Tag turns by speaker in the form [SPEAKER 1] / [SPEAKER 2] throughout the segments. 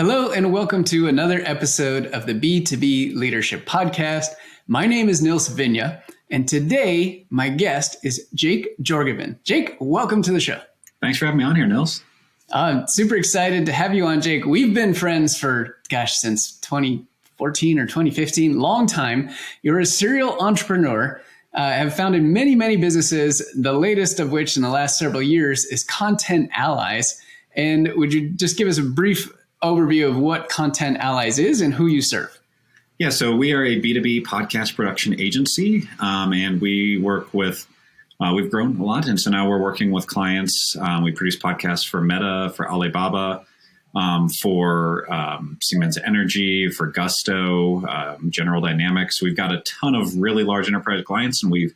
[SPEAKER 1] Hello and welcome to another episode of the B2B Leadership Podcast. My name is Nils Vinya, and today my guest is Jake Jorgovan. Jake, welcome to the show.
[SPEAKER 2] Thanks for having me on here, Nils.
[SPEAKER 1] I'm super excited to have you on, Jake. We've been friends for, since 2014 or 2015, long time. You're a serial entrepreneur, have founded many businesses, the latest of which in the last several years is Content Allies. And would you just give us a brief overview of what Content Allies is and who you serve?
[SPEAKER 2] Yeah, so we are a B2B podcast production agency, and we work with, we've grown a lot. And so now we're working with clients. We produce podcasts for Meta, for Alibaba, for Siemens Energy, for Gusto, General Dynamics. We've got a ton of really large enterprise clients, and we've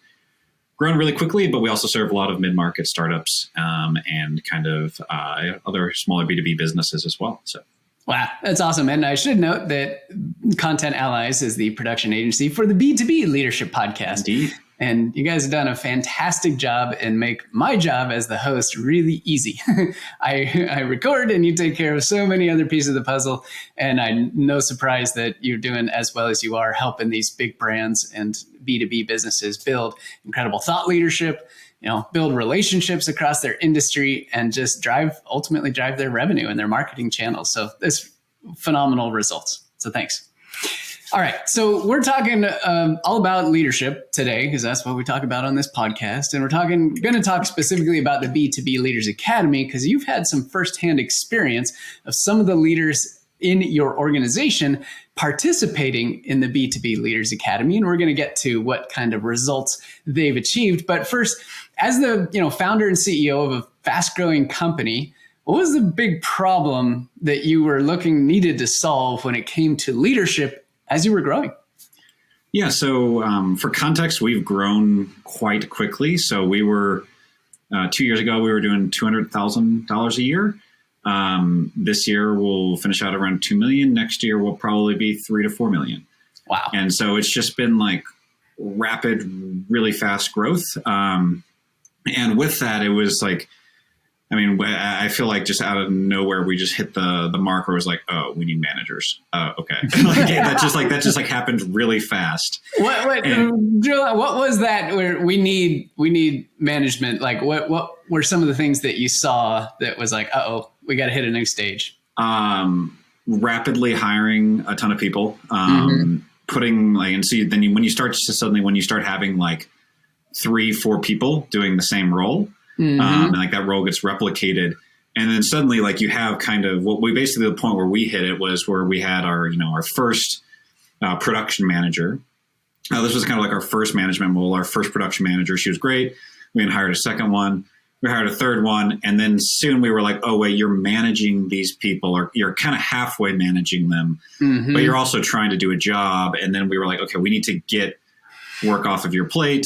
[SPEAKER 2] grown really quickly, but we also serve a lot of mid-market startups and kind of other smaller B2B businesses as well. So.
[SPEAKER 1] Wow, that's awesome. And I should note that Content Allies is the production agency for the B2B Leadership Podcast.
[SPEAKER 2] Indeed.
[SPEAKER 1] And you guys have done a fantastic job and make my job as the host really easy. I record and you take care of so many other pieces of the puzzle. And I'm no surprise that you're doing as well as you are, helping these big brands and B2B businesses build incredible thought leadership, build relationships across their industry, and just ultimately drive their revenue and their marketing channels. So this phenomenal results. So thanks. All right. So we're talking all about leadership today, because that's what we talk about on this podcast. And we're going to talk specifically about the B2B Leaders Academy, because you've had some firsthand experience of some of the leaders in your organization participating in the B2B Leaders Academy. And we're going to get to what kind of results they've achieved. But first, as the founder and CEO of a fast-growing company, what was the big problem that you were needed to solve when it came to leadership as you were growing?
[SPEAKER 2] Yeah, so for context, we've grown quite quickly. So we were, 2 years ago, we were doing $200,000 a year. This year, we'll finish out around 2 million. Next year, we'll probably be 3 to 4 million.
[SPEAKER 1] Wow.
[SPEAKER 2] And so it's just been like rapid, really fast growth. And with that, it was like, I feel like just out of nowhere, we just hit the mark where it was like, oh, we need managers. Okay. that just happened really fast.
[SPEAKER 1] What was that where we need management? Like what were some of the things that you saw that was like, we got to hit a new stage?
[SPEAKER 2] Rapidly hiring a ton of people, putting when you start having like 3-4 people doing the same role, and like that role gets replicated. And then suddenly like you have kind of the point where we hit it was where we had our first production manager. This was kind of like our first management role, our first production manager. She was great. We had hired a second one. We hired a third one. And then soon we were like, oh, wait, you're managing these people, or you're kind of halfway managing them, but you're also trying to do a job. And then we were like, okay, we need to get work off of your plate,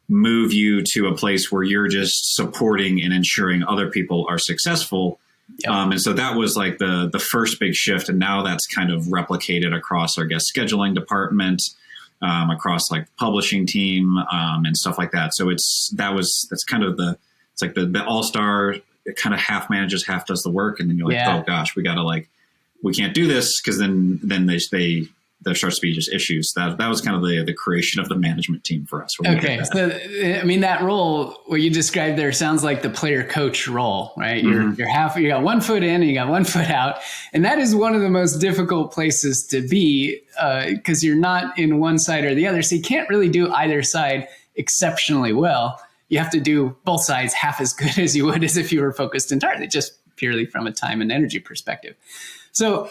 [SPEAKER 2] move you to a place where you're just supporting and ensuring other people are successful. Yep. And so that was like the first big shift. And now that's kind of replicated across our guest scheduling department, across like the publishing team, and stuff like that. So that's kind of the all-star, it kind of half manages, half does the work. And then you're like, oh gosh, we can't do this. Cause then there starts to be just issues. That was kind of the creation of the management team for us.
[SPEAKER 1] Okay. So, that role, what you described there sounds like the player coach role, right? You got 1 foot in and you got 1 foot out. And that is one of the most difficult places to be, because you're not in one side or the other. So you can't really do either side exceptionally well. You have to do both sides half as good as you would as if you were focused entirely, just purely from a time and energy perspective. So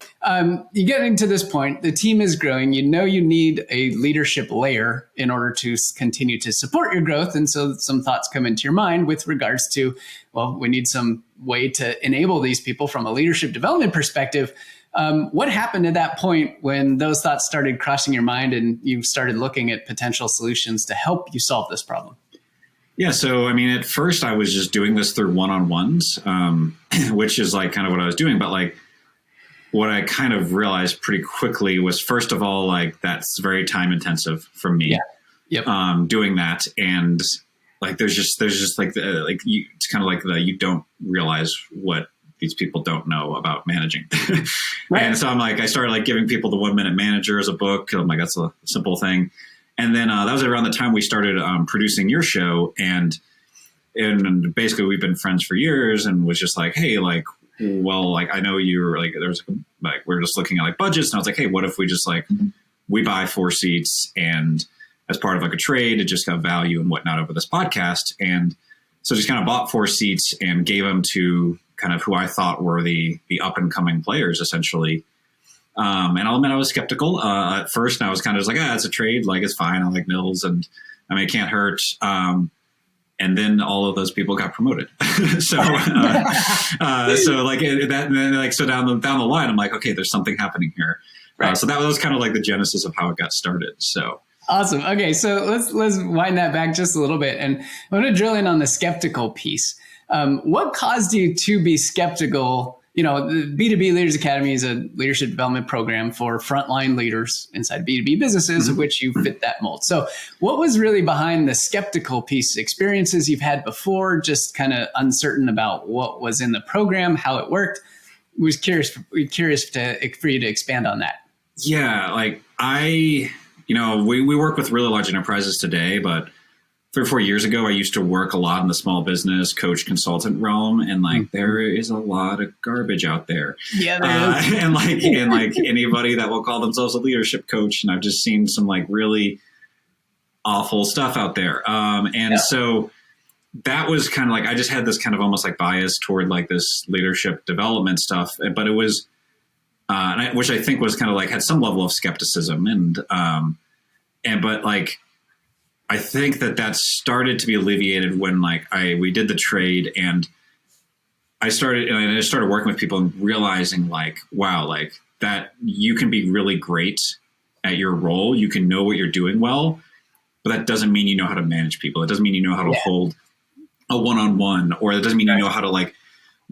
[SPEAKER 1] you get into this point, the team is growing, you need a leadership layer in order to continue to support your growth. And so some thoughts come into your mind with regards to, we need some way to enable these people from a leadership development perspective. What happened at that point when those thoughts started crossing your mind and you started looking at potential solutions to help you solve this problem?
[SPEAKER 2] Yeah. So, at first I was just doing this through one-on-ones, which is like kind of what I was doing. But like what I kind of realized pretty quickly was, first of all, like that's very time intensive for me. Yeah. Yep. Doing that. And like, there's just like, it's kind of like you don't realize what these people don't know about managing.
[SPEAKER 1] Right.
[SPEAKER 2] And so I'm like, I started like giving people the 1 Minute Manager as a book. I'm like, that's a simple thing. And then that was around the time we started producing your show. And basically we've been friends for years, and was just like, hey, like, well, like, I know you're like, there's like, we're just looking at like budgets. And I was like, hey, what if we just like, we buy 4 seats, and as part of like a trade, it just got value and whatnot over this podcast. And so just kind of bought 4 seats and gave them to kind of who I thought were the up and coming players, essentially. And I'll admit I was skeptical at first, and I was kind of just like, it's a trade, like, it's fine. I like Mills, and I mean, it can't hurt. And then all of those people got promoted. So like that, and then like, so down the line, I'm like, okay, there's something happening here.
[SPEAKER 1] Right.
[SPEAKER 2] So that was kind of like the genesis of how it got started. So
[SPEAKER 1] awesome. Okay, so let's wind that back just a little bit, and I want to drill in on the skeptical piece. What caused you to be skeptical? You know, the B2B Leaders Academy is a leadership development program for frontline leaders inside B2B businesses, of which you fit that mold. So what was really behind the skeptical piece? Experiences you've had before, just kind of uncertain about what was in the program, how it worked? Was curious for you to expand on that.
[SPEAKER 2] Yeah, like we work with really large enterprises today, but 3 or 4 years ago, I used to work a lot in the small business coach consultant realm, and like there is a lot of garbage out there.
[SPEAKER 1] Yeah, there is.
[SPEAKER 2] And like anybody that will call themselves a leadership coach, and I've just seen some like really awful stuff out there. So that was kind of like, I just had this kind of almost like bias toward like this leadership development stuff, but it was, which I think was kind of like had some level of skepticism, but like, I think that started to be alleviated when like we did the trade, and I started working with people and realizing like, wow, like that you can be really great at your role. You can know what you're doing well, but that doesn't mean you know how to manage people. It doesn't mean you know how to hold a one-on-one, or it doesn't mean you know how to like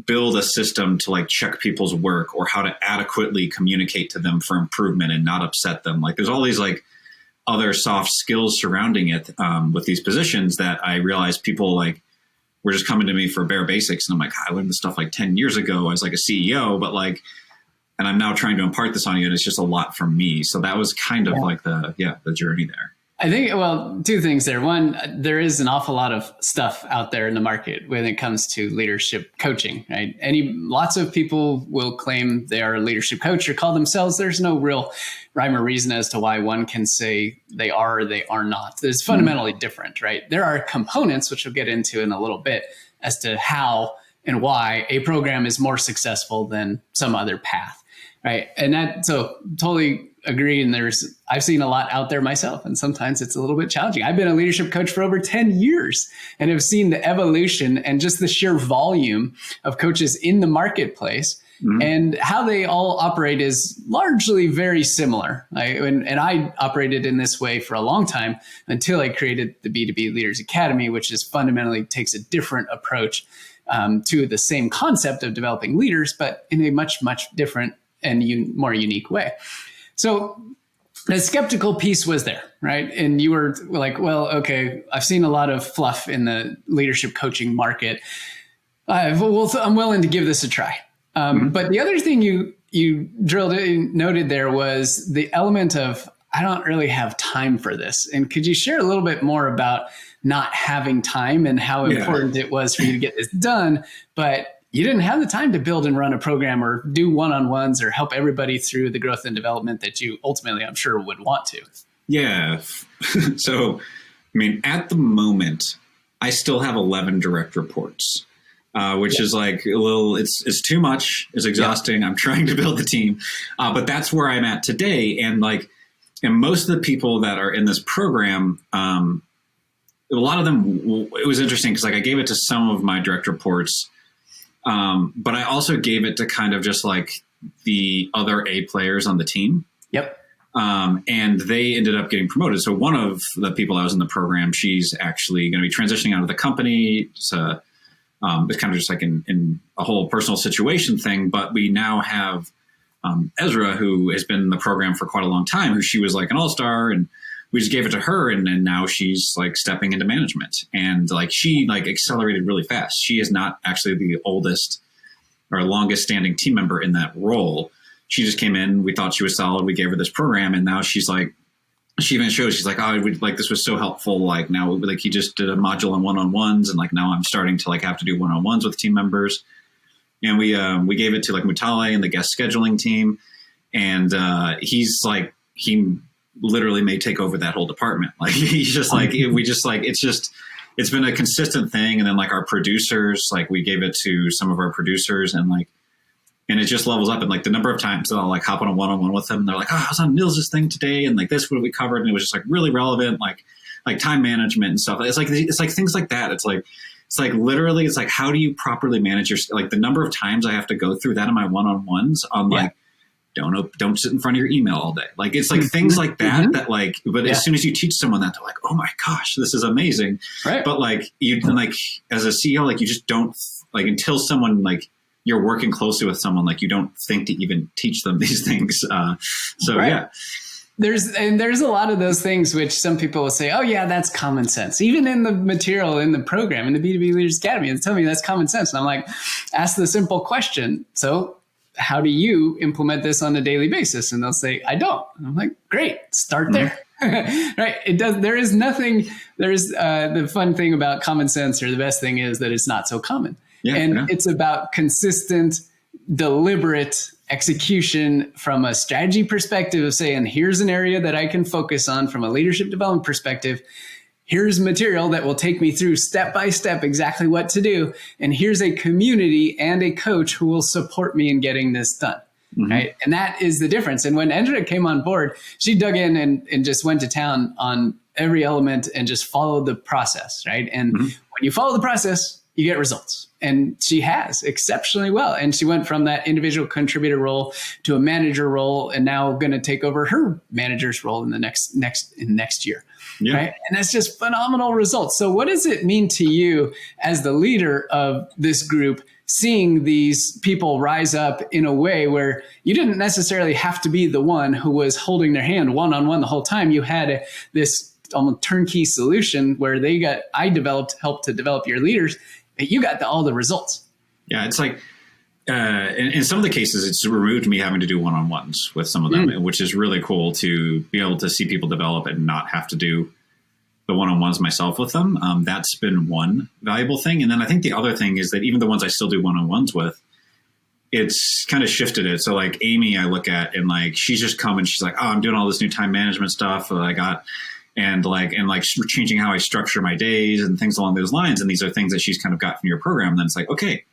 [SPEAKER 2] build a system to like check people's work, or how to adequately communicate to them for improvement and not upset them. Like there's all these like other soft skills surrounding it with these positions that I realized people like were just coming to me for bare basics. And I'm like, I learned this stuff like 10 years ago as like a CEO, but like, and I'm now trying to impart this on you, and it's just a lot from me. So that was kind of like the journey there.
[SPEAKER 1] I think, well, 2 things there. One, there is an awful lot of stuff out there in the market when it comes to leadership coaching, right? Lots of people will claim they are a leadership coach or call themselves. There's no real rhyme or reason as to why one can say they are or they are not. It's fundamentally different, right? There are components, which we'll get into in a little bit, as to how and why a program is more successful than some other path, right? And that, so totally agree. And I've seen a lot out there myself, and sometimes it's a little bit challenging. I've been a leadership coach for over 10 years and have seen the evolution and just the sheer volume of coaches in the marketplace, and how they all operate is largely very similar. And I operated in this way for a long time until I created the B2B Leaders Academy, which is fundamentally takes a different approach to the same concept of developing leaders, but in a much, much different and more unique way. So the skeptical piece was there, right? And you were like, well, okay, I've seen a lot of fluff in the leadership coaching market. I'm willing to give this a try. But the other thing you noted there was the element of, I don't really have time for this. And could you share a little bit more about not having time and how important it was for you to get this done, but you didn't have the time to build and run a program or do one-on-ones or help everybody through the growth and development that you ultimately, I'm sure, would want to? Yeah.
[SPEAKER 2] So, I mean, at the moment, I still have 11 direct reports, which is like a little, it's too much. It's exhausting. I'm trying to build the team. But that's where I'm at today. And most of the people that are in this program, a lot of them, it was interesting because like I gave it to some of my direct reports. But I also gave it to kind of just like the other A players on the team.
[SPEAKER 1] Yep.
[SPEAKER 2] And they ended up getting promoted. So one of the people that was in the program, she's actually going to be transitioning out of the company. It's kind of just like in a whole personal situation thing. But we now have Ezra, who has been in the program for quite a long time, who she was like an all-star, and we just gave it to her, and now she's like stepping into management, and like she like accelerated really fast. She is not actually the oldest our longest standing team member in that role. She just came in, we thought she was solid. We gave her this program, and now she's like, she even shows, she's like, oh, this was so helpful. Like now, like he just did a module on one-on-ones, and like now I'm starting to like have to do one-on-ones with team members. And we gave it to like Mutale and the guest scheduling team, and he's like, he literally may take over that whole department. Like he's just like, it's been a consistent thing. And then like our producers, like we gave it to some of our producers, and it just levels up. And like the number of times that I'll like hop on a one-on-one with them, and they're like, oh, I was on Nils's thing today, and like this what we covered, and it was just like really relevant, like time management and stuff. It's like things like that. It's like literally, it's like, how do you properly manage your, like the number of times I have to go through that in my one-on-ones on like, don't sit in front of your email all day. Like, it's like things like that, that like, but as soon as you teach someone that, they're like, oh my gosh, this is amazing. Right. But like like as a CEO, like you just don't like, until someone like you're working closely with someone, like you don't think to even teach them these things. Yeah.
[SPEAKER 1] There's a lot of those things which some people will say, oh yeah, that's common sense. Even in the material, in the program, in the B2B Leaders Academy, and tell me that's common sense. And I'm like, ask the simple question. So how do you implement this on a daily basis? And they'll say, I don't. And I'm like, great, start there. Right. There's the fun thing about common sense, or the best thing is that it's not so common. It's about consistent, deliberate execution from a strategy perspective of saying, here's an area that I can focus on from a leadership development perspective. Here's material that will take me through step by step exactly what to do. And here's a community and a coach who will support me in getting this done. Right. And that is the difference. And when Andrea came on board, she dug in and just went to town on every element and just followed the process. Right. And when you follow the process, you get results. And she has exceptionally well. And she went from that individual contributor role to a manager role, and now going to take over her manager's role in the next year. Yeah. Right. And that's just phenomenal results. So what does it mean to you as the leader of this group, seeing these people rise up in a way where you didn't necessarily have to be the one who was holding their hand one-on-one the whole time? You had this almost turnkey solution where helped to develop your leaders. You got all the results. Yeah,
[SPEAKER 2] it's like in some of the cases, it's removed me having to do one-on-ones with some of them, which is really cool to be able to see people develop and not have to do the one-on-ones myself with them. That's been one valuable thing. And then I think the other thing is that even the ones I still do one-on-ones with, it's kind of shifted it. So like Amy, I look at, and like she's just come and she's like, oh, I'm doing all this new time management stuff that I got. And changing how I structure my days and things along those lines. And these are things that she's kind of got from your program. And then it's like, okay,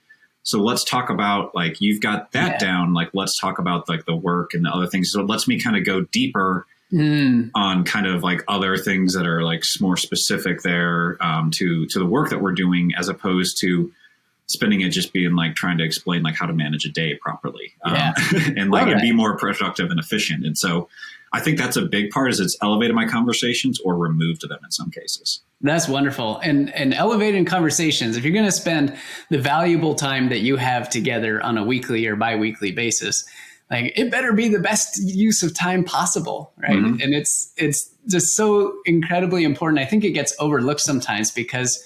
[SPEAKER 2] so let's talk about, like, you've got that down. Like, let's talk about like the work and the other things. So it lets me kind of go deeper on kind of like other things that are like more specific there to the work that we're doing, as opposed to spending it just being like trying to explain like how to manage a day properly and be more productive and efficient. And so I think that's a big part, is it's elevated my conversations or removed them in some cases.
[SPEAKER 1] That's wonderful. And elevating conversations, if you're going to spend the valuable time that you have together on a weekly or biweekly basis, like it better be the best use of time possible. Right. And it's just so incredibly important. I think it gets overlooked sometimes because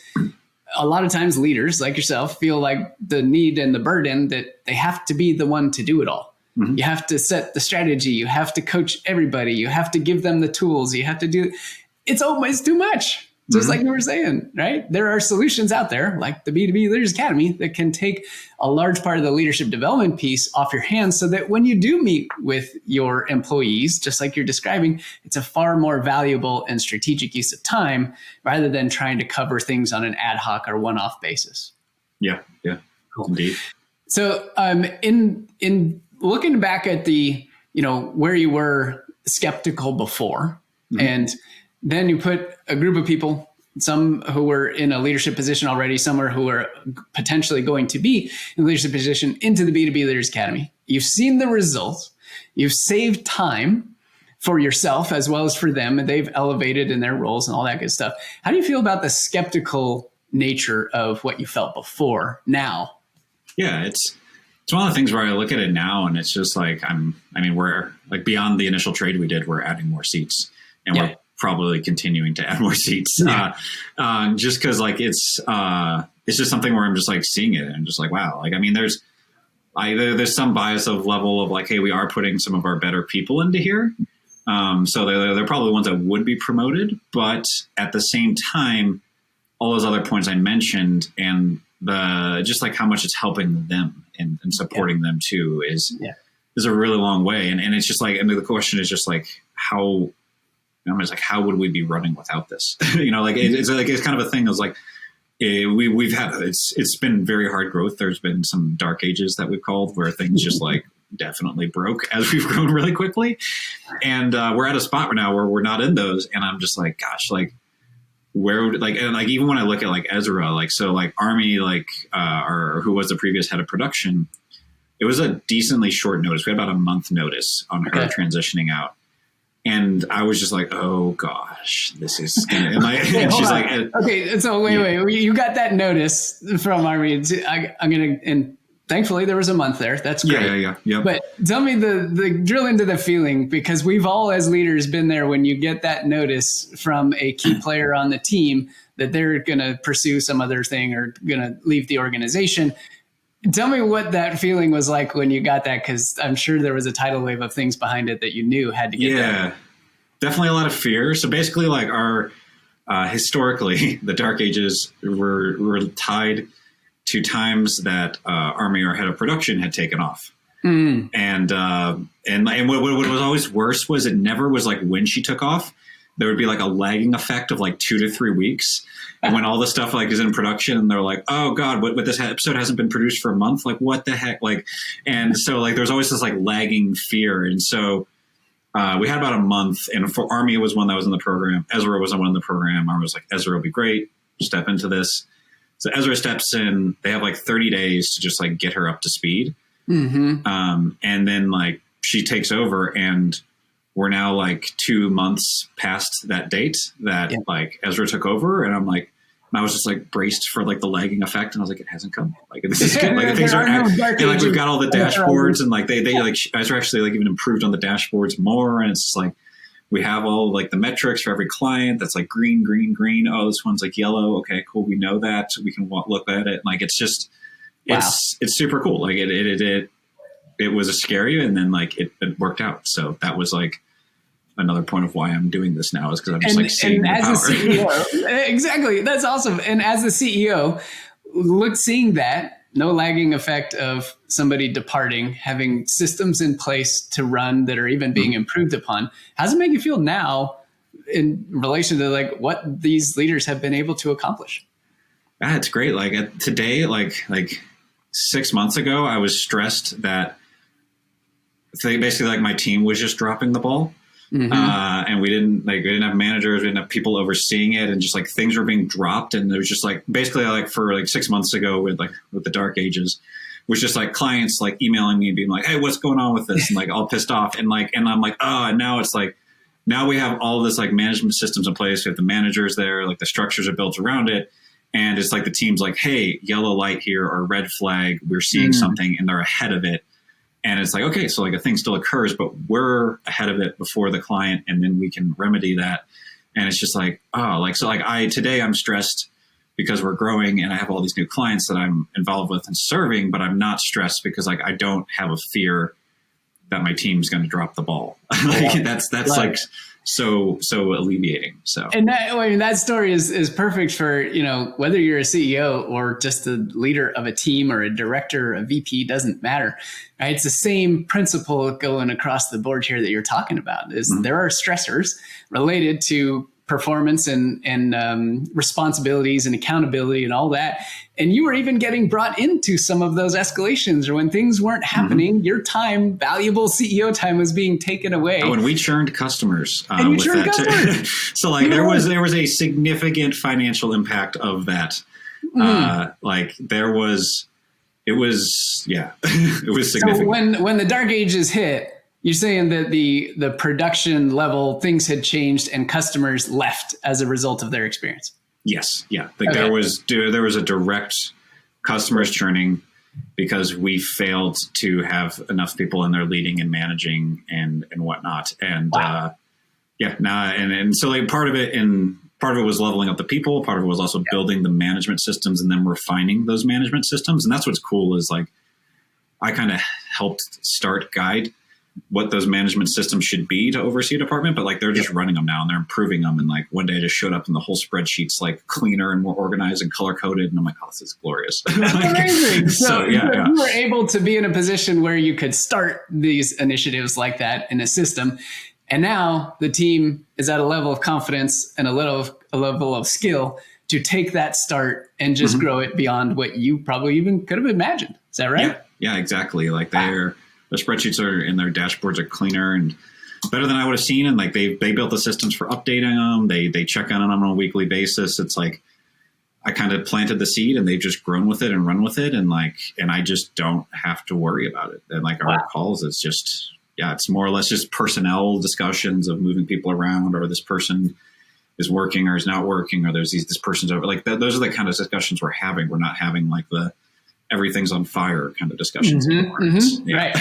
[SPEAKER 1] a lot of times leaders like yourself feel like the need and the burden that they have to be the one to do it all. You have to set the strategy. You have to coach everybody. You have to give them the tools. You have to do, it's always too much. Just like you were saying, right? There are solutions out there like the B2B Leaders Academy that can take a large part of the leadership development piece off your hands, so that when you do meet with your employees, just like you're describing, it's a far more valuable and strategic use of time rather than trying to cover things on an ad hoc or one-off basis.
[SPEAKER 2] Yeah. Cool. Indeed.
[SPEAKER 1] So in looking back at the, where you were skeptical before, and then you put a group of people, some who were in a leadership position already, some who are potentially going to be in a leadership position, into the B2B Leaders Academy. You've seen the results. You've saved time for yourself as well as for them, and they've elevated in their roles and all that good stuff. How do you feel about the skeptical nature of what you felt before now?
[SPEAKER 2] Yeah, it's one of the things where I look at it now, and it's just like, we're like beyond the initial trade we did, we're adding more seats, and we're probably continuing to add more seats. Just cause like, it's just something where I'm just like seeing it and I'm just like, wow. Like, there's there's some bias of level of like, hey, we are putting some of our better people into here. So they're probably ones that would be promoted, but at the same time, all those other points I mentioned and just like how much it's helping them and supporting them too is a really long way. And it's just like, and the question is just like, how would we be running without this? It's kind of a thing. It was like, we've had, it's been very hard growth. There's been some dark ages that we've called where things just like definitely broke as we've grown really quickly. And we're at a spot right now where we're not in those. And I'm just like, gosh, like where would like, and like, even when I look at like Ezra, like, so like Army, like, or who was the previous head of production, it was a decently short notice. We had about a month notice on her transitioning out. And I was just like, oh gosh, this is gonna. And she's like,
[SPEAKER 1] okay, so wait, you got that notice from Army. I'm gonna, and thankfully there was a month there. That's great.
[SPEAKER 2] Yeah.
[SPEAKER 1] But tell me the drill into the feeling, because we've all as leaders been there when you get that notice from a key player on the team that they're gonna pursue some other thing or gonna leave the organization. Tell me what that feeling was like when you got that, because I'm sure there was a tidal wave of things behind it that you knew had to get done.
[SPEAKER 2] Definitely a lot of fear. So basically, like our historically, the dark ages were tied to times that Army, our head of production, had taken off. And what was always worse was it never was like when she took off. There would be like a lagging effect of like 2 to 3 weeks. And when all the stuff like is in production and they're like, oh God, but this episode hasn't been produced for a month. Like what the heck? Like, and so like, there's always this like lagging fear. And so we had about a month, and for Army was one that was in the program. Ezra was one in the program. I was like, Ezra will be great. Step into this. So Ezra steps in, they have like 30 days to just like get her up to speed. And then like she takes over, and we're now like 2 months past that date that like Ezra took over. And I'm like, I was just like braced for like the lagging effect. And I was like, it hasn't come. Like this is good. Like things aren't, like we've got all the dashboards and like they like Ezra actually like even improved on the dashboards more. And it's just like, we have all like the metrics for every client that's like green. Oh, this one's like yellow. Okay, cool. We know that. So we can look at it. Like, it's just, it's super cool. Like it was scary, and then like it worked out. So that was like another point of why I'm doing this now, is because I'm just like seeing the power.
[SPEAKER 1] CEO, exactly. That's awesome. And as the CEO, seeing that no lagging effect of somebody departing, having systems in place to run that are even being improved upon, how does it make you feel now in relation to like what these leaders have been able to accomplish?
[SPEAKER 2] It's great. Like today, like 6 months ago, I was stressed that basically like my team was just dropping the ball. And we didn't have managers, we didn't have people overseeing it, and just like things were being dropped. And it was just like, basically like for like 6 months ago with the dark ages, was just like clients like emailing me and being like, hey, what's going on with this? And like all pissed off. And I'm like, oh, and now it's like, now we have all this like management systems in place. We have the managers there, like the structures are built around it. And it's like the team's like, hey, yellow light here or red flag, we're seeing something, and they're ahead of it. And it's like, okay, so like a thing still occurs, but we're ahead of it before the client, and then we can remedy that. And it's just like, oh, like, so like today I'm stressed because we're growing and I have all these new clients that I'm involved with and serving, but I'm not stressed because like I don't have a fear that my team's going to drop the ball. That's right. Like so alleviating. So, and
[SPEAKER 1] that story is perfect for, whether you're a CEO or just a leader of a team or a director or a VP, doesn't matter. Right? It's the same principle going across the board here that you're talking about. Is there are stressors related to performance and responsibilities and accountability and all that. And you were even getting brought into some of those escalations, or when things weren't happening, your time, valuable CEO time, was being taken away.
[SPEAKER 2] Oh, and we churned customers. And you churned customers. So like there was a significant financial impact of that. It was significant.
[SPEAKER 1] So when the dark ages hit, you're saying that the production level things had changed and customers left as a result of their experience.
[SPEAKER 2] Yes. Yeah. Like there was a direct customers churning because we failed to have enough people in there leading and managing and whatnot. And, and so like part of it was leveling up the people. Part of it was also building the management systems and then refining those management systems. And that's what's cool is like, I kind of helped guide what those management systems should be to oversee a department, but like they're just running them now and they're improving them. And like one day I just showed up and the whole spreadsheet's like cleaner and more organized and color coded. And I'm like, oh, this is glorious.
[SPEAKER 1] That's amazing. So
[SPEAKER 2] yeah.
[SPEAKER 1] You were able to be in a position where you could start these initiatives like that in a system. And now the team is at a level of confidence and a level of skill to take that start and just grow it beyond what you probably even could have imagined. Is that right?
[SPEAKER 2] Yeah, exactly. Like the spreadsheets are and their dashboards are cleaner and better than I would have seen. And like they built the systems for updating them. They check on them on a weekly basis. It's like I kind of planted the seed and they've just grown with it and run with it. And I just don't have to worry about it. And like our calls, it's just, it's more or less just personnel discussions of moving people around, or this person is working or is not working, or there's this person's over. Like those are the kind of discussions we're having. We're not having like the everything's on fire kind of discussions anymore.
[SPEAKER 1] Right.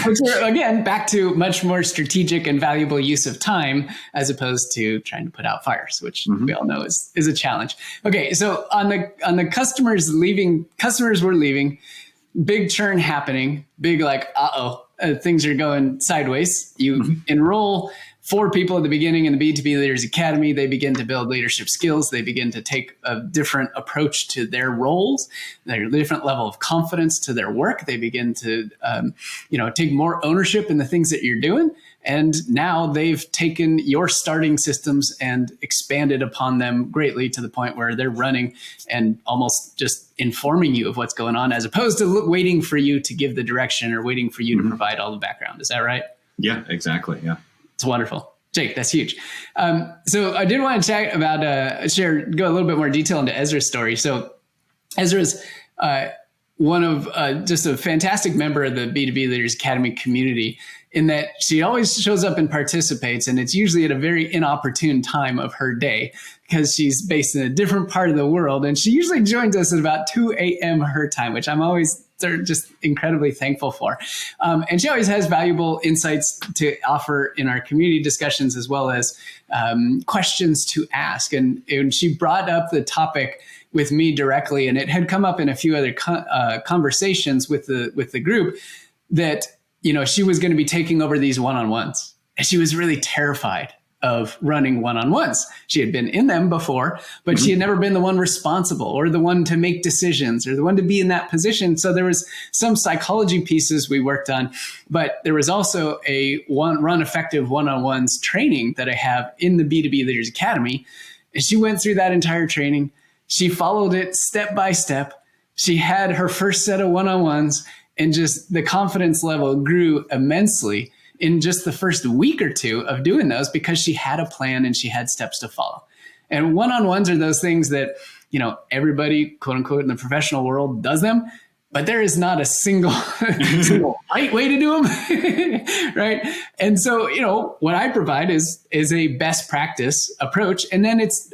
[SPEAKER 1] Which are, again, back to much more strategic and valuable use of time as opposed to trying to put out fires, which we all know is a challenge. Okay, so on the customers were leaving, big churn happening, big like, things are going sideways. You enroll 4 people at the beginning in the B2B Leaders Academy. They begin to build leadership skills. They begin to take a different approach to their roles, their different level of confidence to their work. They begin to, take more ownership in the things that you're doing. And now they've taken your starting systems and expanded upon them greatly to the point where they're running and almost just informing you of what's going on, as opposed to waiting for you to give the direction or waiting for you to provide all the background. Is that right? Yeah,
[SPEAKER 2] exactly. Yeah.
[SPEAKER 1] It's wonderful. Jake, that's huge. So I did want to chat about, go a little bit more detail into Ezra's story. So Ezra's one of just a fantastic member of the B2B Leaders Academy community, in that she always shows up and participates. And it's usually at a very inopportune time of her day because she's based in a different part of the world. And she usually joins us at about 2 a.m. her time, which I'm always just incredibly thankful for. And she always has valuable insights to offer in our community discussions, as well as questions to ask. And she brought up the topic with me directly, and it had come up in a few other conversations with the group that, she was going to be taking over these one-on-ones. And she was really terrified of running one-on-ones. She had been in them before, but she had never been the one responsible or the one to make decisions or the one to be in that position. So there was some psychology pieces we worked on, but there was also a run effective one-on-ones training that I have in the B2B Leaders Academy. And she went through that entire training. She followed it step by step. She had her first set of one-on-ones, and just the confidence level grew immensely in just the first week or two of doing those, because she had a plan and she had steps to follow. And one-on-ones are those things that, everybody, quote unquote, in the professional world does them, but there is not a single right way to do them. Right. And so, what I provide is a best practice approach, and then it's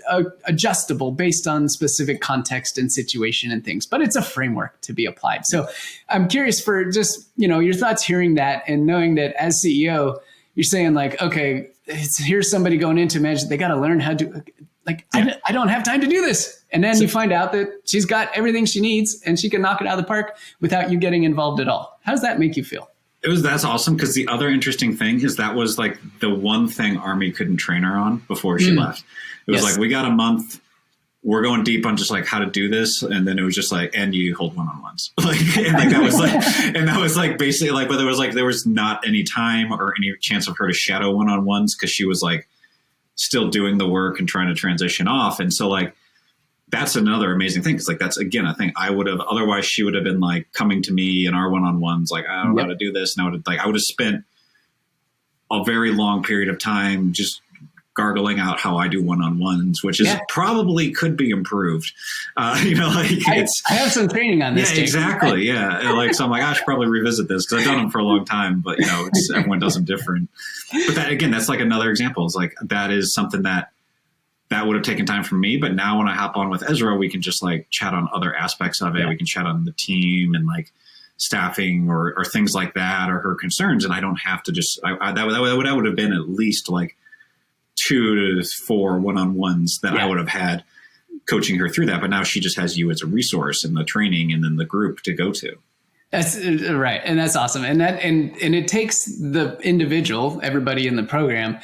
[SPEAKER 1] adjustable based on specific context and situation and things, but it's a framework to be applied. So I'm curious for just, your thoughts hearing that and knowing that as CEO, you're saying like, okay, here's somebody going into management. They got to learn how to I don't have time to do this. And then you find out that she's got everything she needs and she can knock it out of the park without you getting involved at all. How does that make you feel?
[SPEAKER 2] That's awesome. Because the other interesting thing is that was like the one thing Army couldn't train her on before she left. It was like, we got a month. We're going deep on just like how to do this. And then it was just like, and you hold one-on-ones. That was like basically like, but there was not any time or any chance of her to shadow one-on-ones, because she was like still doing the work and trying to transition off. And so like, that's another amazing thing. Cause like, that's again, I think I would have, otherwise she would have been like coming to me in our one-on-ones, like, I don't know how to do this. And I would have spent a very long period of time just gargling out how I do one-on-ones, which is probably could be improved. I
[SPEAKER 1] have some training on this.
[SPEAKER 2] Yeah, exactly. Yeah. So I'm like, I should probably revisit this because I've done them for a long time, but everyone does them different. But that, again, that's like another example. It's like, that is something that would have taken time from me. But now when I hop on with Ezra, we can just like chat on other aspects of it. Yeah. We can chat on the team and like staffing or things like that, or her concerns. And I don't have to just, that would have been at least like 2 to 4 one-on-ones that I would have had coaching her through that. But now she just has you as a resource and the training and then the group to go to.
[SPEAKER 1] That's right. And that's awesome. And it takes the individual, everybody in the program,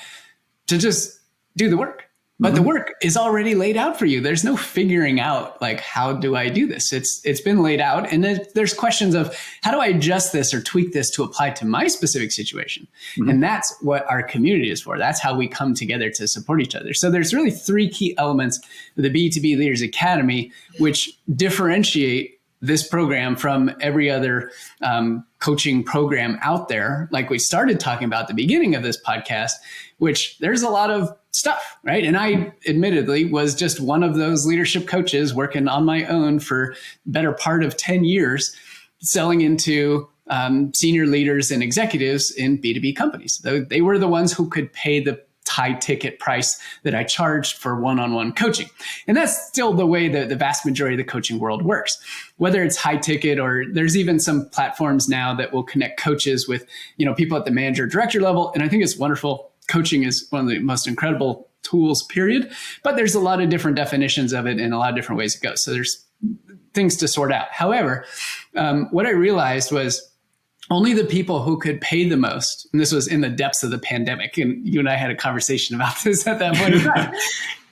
[SPEAKER 1] to just do the work. But the work is already laid out for you. There's no figuring out like, how do I do this? It's been laid out. And then there's questions of how do I adjust this or tweak this to apply to my specific situation? And that's what our community is for. That's how we come together to support each other. So there's really three key elements of the B2B Leaders Academy, which differentiate this program from every other coaching program out there, like we started talking about at the beginning of this podcast, which there's a lot of stuff, right? And I admittedly was just one of those leadership coaches working on my own for the better part of 10 years, selling into senior leaders and executives in B2B companies. They were the ones who could pay the high ticket price that I charged for one-on-one coaching. And that's still the way that the vast majority of the coaching world works, whether it's high ticket or there's even some platforms now that will connect coaches with, people at the manager director level. And I think it's wonderful. Coaching is one of the most incredible tools, period. But there's a lot of different definitions of it and a lot of different ways it goes. So there's things to sort out. However, what I realized was only the people who could pay the most, and this was in the depths of the pandemic, and you and I had a conversation about this at that point in time,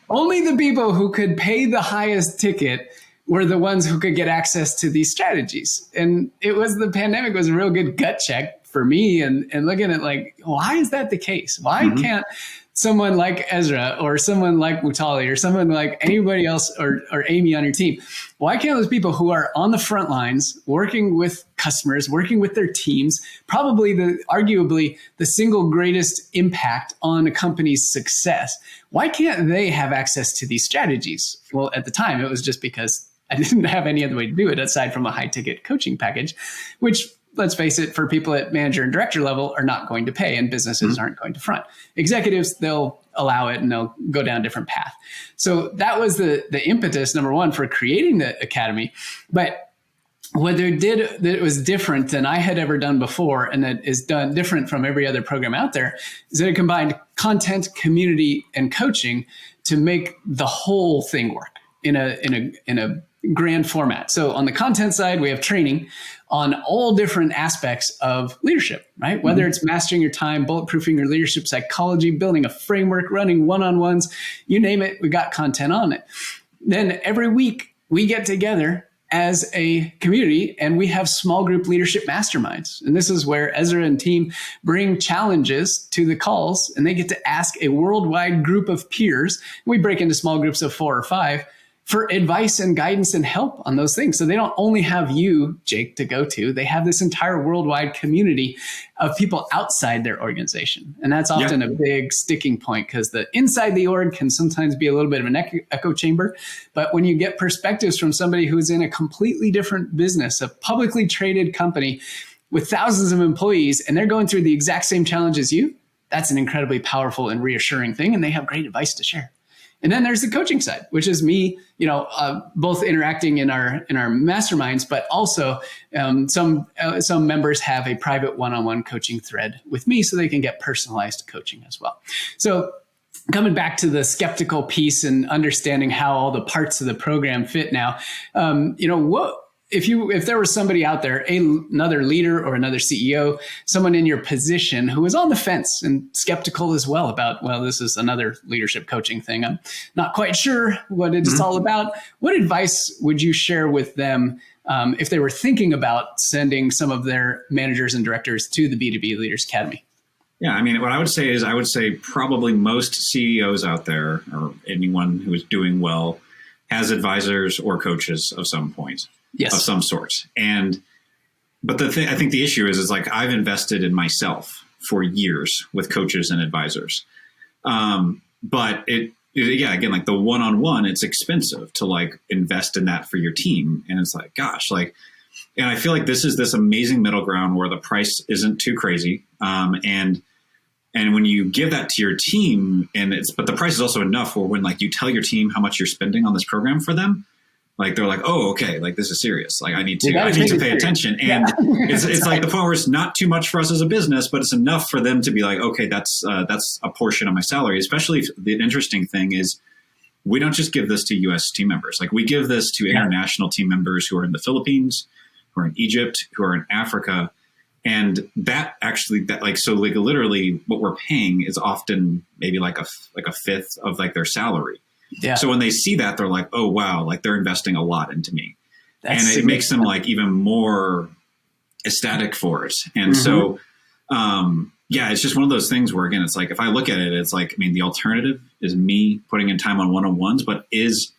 [SPEAKER 1] only the people who could pay the highest ticket were the ones who could get access to these strategies. And the pandemic was a real good gut check for me and looking at like, why is that the case? Why can't someone like Ezra or someone like Mutali or someone like anybody else or Amy on your team, why can't those people who are on the front lines working with customers, working with their teams, arguably the single greatest impact on a company's success, why can't they have access to these strategies? Well, at the time, it was just because I didn't have any other way to do it aside from a high ticket coaching package, which, let's face it, for people at manager and director level are not going to pay, and businesses aren't going to front. Executives, they'll allow it and they'll go down a different path. So that was the impetus, number one, for creating the academy. But what they did that was different than I had ever done before, and that is done different from every other program out there, is that it combined content, community, and coaching to make the whole thing work in a grand format. So on the content side, we have training on all different aspects of leadership, right? Whether it's mastering your time, bulletproofing your leadership psychology, building a framework, running one-on-ones, you name it, we got content on it. Then every week we get together as a community and we have small group leadership masterminds. And this is where Ezra and team bring challenges to the calls and they get to ask a worldwide group of peers. We break into small groups of 4 or 5 for advice and guidance and help on those things. So they don't only have you, Jake, to go to, they have this entire worldwide community of people outside their organization. And that's often a big sticking point because the inside the org can sometimes be a little bit of an echo chamber. But when you get perspectives from somebody who's in a completely different business, a publicly traded company with thousands of employees, and they're going through the exact same challenge as you, that's an incredibly powerful and reassuring thing. And they have great advice to share. And then there's the coaching side, which is me, both interacting in our masterminds, but also some members have a private one-on-one coaching thread with me so they can get personalized coaching as well. So coming back to the skeptical piece and understanding how all the parts of the program fit now, if there was somebody out there, another leader or another CEO, someone in your position who was on the fence and skeptical as well about, well, this is another leadership coaching thing, I'm not quite sure what it's all about. What advice would you share with them if they were thinking about sending some of their managers and directors to the B2B Leaders Academy?
[SPEAKER 2] Yeah, I mean, what I would say is probably most CEOs out there or anyone who is doing well has advisors or coaches of some point. Yes. Of some sort. But I think the issue is like I've invested in myself for years with coaches and advisors. But again, like the one-on-one, it's expensive to like invest in that for your team. And it's like, gosh, and I feel like this is this amazing middle ground where the price isn't too crazy. And when you give that to your team but the price is also enough for when like you tell your team how much you're spending on this program for them, like they're like, oh, okay, like this is serious. Like I need to pay attention. And it's like the point where it's not too much for us as a business, but it's enough for them to be like, okay, that's a portion of my salary. Especially if the interesting thing is we don't just give this to US team members. Like we give this to international team members who are in the Philippines, who are in Egypt, who are in Africa. And so literally what we're paying is often maybe like a fifth of like their salary.
[SPEAKER 1] Yeah.
[SPEAKER 2] So when they see that, they're like, oh, wow, like they're investing a lot into me.
[SPEAKER 1] That's
[SPEAKER 2] and it makes them like even more ecstatic for it. And so, it's just one of those things where, again, it's like, if I look at it, it's like, I mean, the alternative is me putting in time on one-on-ones, but is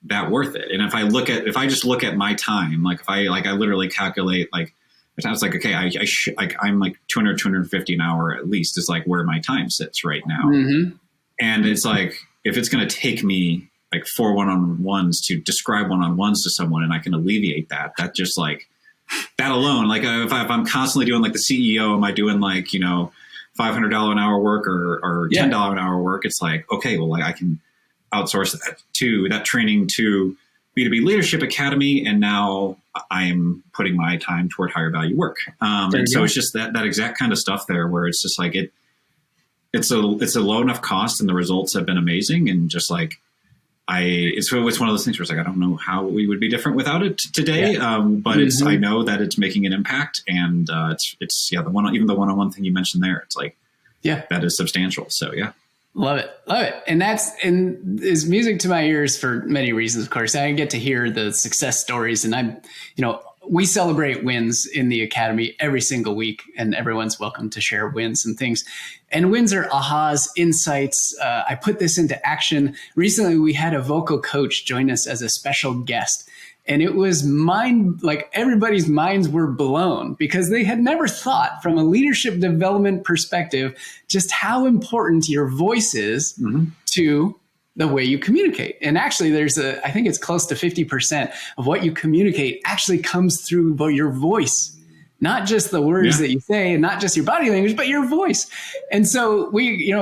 [SPEAKER 2] that worth it? And if I just look at my time, like I literally calculate, like, it's like, okay, I'm like 200, 250 an hour at least is like where my time sits right now. And it's like, if it's going to take me like 4 one-on-ones to describe one-on-ones to someone, and I can alleviate that just like that alone, like if I'm constantly doing like the CEO, am I doing like, $500 an hour work or $10 an hour work? It's like, okay, well, like I can outsource that training to B2B Leadership Academy. And now I'm putting my time toward higher value work. And so it's just that exact kind of stuff there where it's just like, it's a low enough cost and the results have been amazing. And just like, it's one of those things where it's like, I don't know how we would be different without it today. But I know that it's making an impact, and it's the one-on-one thing you mentioned there. It's like, that is substantial. So
[SPEAKER 1] Love it. And is music to my ears for many reasons, of course. I get to hear the success stories, and we celebrate wins in the Academy every single week, and everyone's welcome to share wins and things. And wins are ahas, insights. I put this into action. Recently, we had a vocal coach join us as a special guest. And it was everybody's minds were blown because they had never thought from a leadership development perspective just how important your voice is to the way you communicate. And actually I think it's close to 50% of what you communicate actually comes through your voice, not just the words that you say and not just your body language, but your voice. And so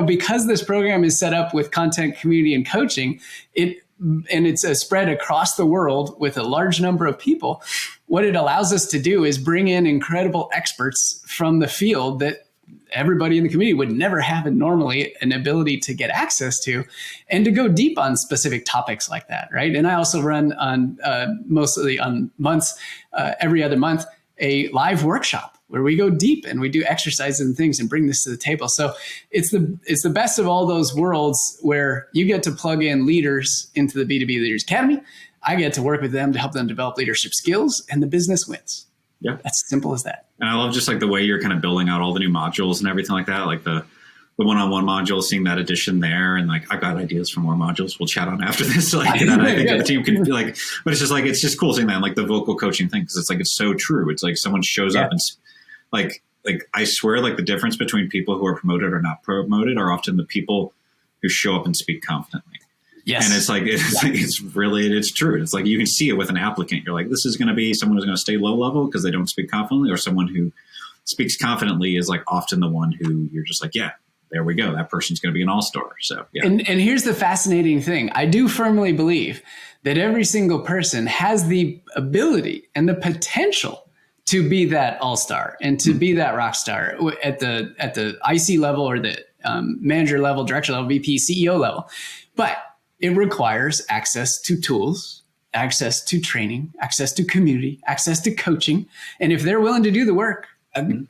[SPEAKER 1] because this program is set up with content, community, and coaching, it's a spread across the world with a large number of people. What it allows us to do is bring in incredible experts from the field that everybody in the community would never have normally an ability to get access to, and to go deep on specific topics like that, right? And I also run on mostly on months, every other month, a live workshop where we go deep and we do exercises and things and bring this to the table. So it's the best of all those worlds where you get to plug in leaders into the B2B Leaders Academy. I get to work with them to help them develop leadership skills, and the business wins.
[SPEAKER 2] Yeah.
[SPEAKER 1] That's simple as that.
[SPEAKER 2] And I love just like the way you're kind of building out all the new modules and everything like that, like the one-on-one module, seeing that addition there. And like, I've got ideas for more modules we'll chat on after this. Like that I think the team can be like, but it's just like, it's just cool seeing that, like the vocal coaching thing. Cause it's like, it's so true. It's like someone shows up and like, I swear, like the difference between people who are promoted or not promoted are often the people who show up and speak confidently.
[SPEAKER 1] Yes.
[SPEAKER 2] And it's true. It's like, you can see it with an applicant. You're like, this is going to be someone who's going to stay low level because they don't speak confidently, or someone who speaks confidently is like often the one who you're just like, yeah, there we go. That person's going to be an all-star. So, yeah.
[SPEAKER 1] And here's the fascinating thing. I do firmly believe that every single person has the ability and the potential to be that all-star and to be that rock star at the IC level or the manager level, director level, VP, CEO level. But it requires access to tools, access to training, access to community, access to coaching. And if they're willing to do the work, I've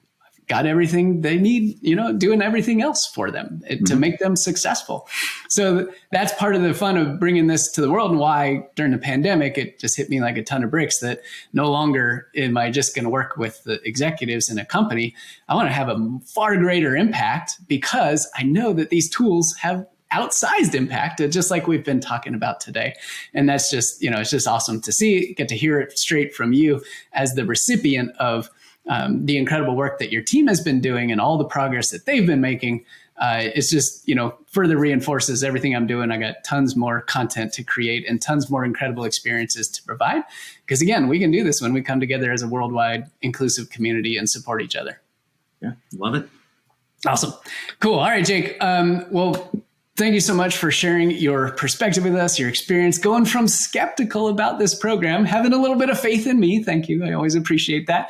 [SPEAKER 1] got everything they need, doing everything else for them to make them successful. So that's part of the fun of bringing this to the world, and why during the pandemic, it just hit me like a ton of bricks that no longer am I just going to work with the executives in a company. I want to have a far greater impact because I know that these tools have outsized impact, just like we've been talking about today. And that's just, it's just awesome to see, get to hear it straight from you as the recipient of the incredible work that your team has been doing and all the progress that they've been making. It's just, further reinforces everything I'm doing. I got tons more content to create and tons more incredible experiences to provide. Because again, we can do this when we come together as a worldwide inclusive community and support each other.
[SPEAKER 2] Yeah, love it.
[SPEAKER 1] Awesome. Cool. All right, Jake. Well, thank you so much for sharing your perspective with us, your experience, going from skeptical about this program, having a little bit of faith in me. Thank you. I always appreciate that.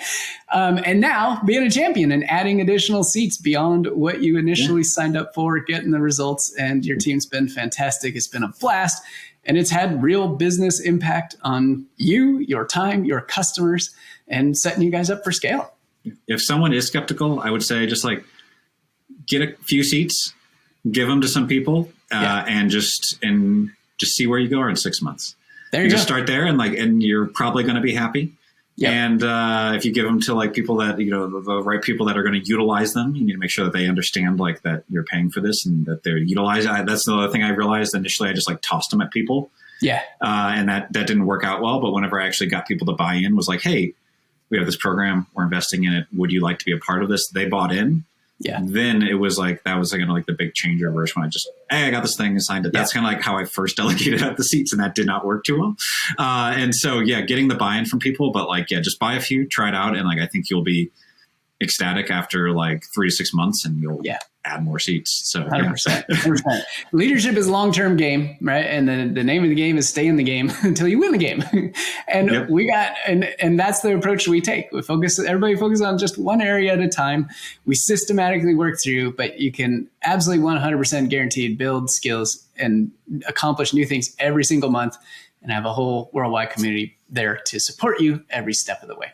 [SPEAKER 1] And now being a champion and adding additional seats beyond what you initially signed up for, getting the results, and your team's been fantastic. It's been a blast. And it's had real business impact on you, your time, your customers, and setting you guys up for scale.
[SPEAKER 2] If someone is skeptical, I would say just like get a few seats, give them to some people, and just see where you go in 6 months.
[SPEAKER 1] There you
[SPEAKER 2] just
[SPEAKER 1] go.
[SPEAKER 2] start there, and you're probably going to be happy. Yep. And if you give them to like people that, the right people that are going to utilize them, you need to make sure that they understand like that you're paying for this and that they're utilizing. That's the other thing I realized initially. I just like tossed them at people.
[SPEAKER 1] Yeah.
[SPEAKER 2] And that didn't work out well. But whenever I actually got people to buy in, was like, hey, we have this program, we're investing in it. Would you like to be a part of this? They bought in.
[SPEAKER 1] Yeah.
[SPEAKER 2] Then it was like, that was like the big changer verse when I just, hey, I got this thing and signed it. That's kind of like how I first delegated out the seats, and that did not work too well. And so, getting the buy-in from people, but like, just buy a few, try it out. And like, I think you'll be ecstatic after like 3 to 6 months, and you'll add more seats. So
[SPEAKER 1] 100%. 100%. Leadership is a long-term game, right? And the name of the game is stay in the game until you win the game. And and that's the approach we take. Everybody focus on just one area at a time. We systematically work through, but you can absolutely 100% guaranteed build skills and accomplish new things every single month, and have a whole worldwide community there to support you every step of the way.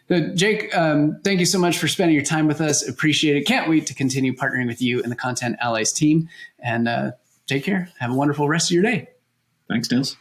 [SPEAKER 1] So Jake, thank you so much for spending your time with us. Appreciate it. Can't wait to continue partnering with you and the Content Allies team. And take care. Have a wonderful rest of your day.
[SPEAKER 2] Thanks, Nils.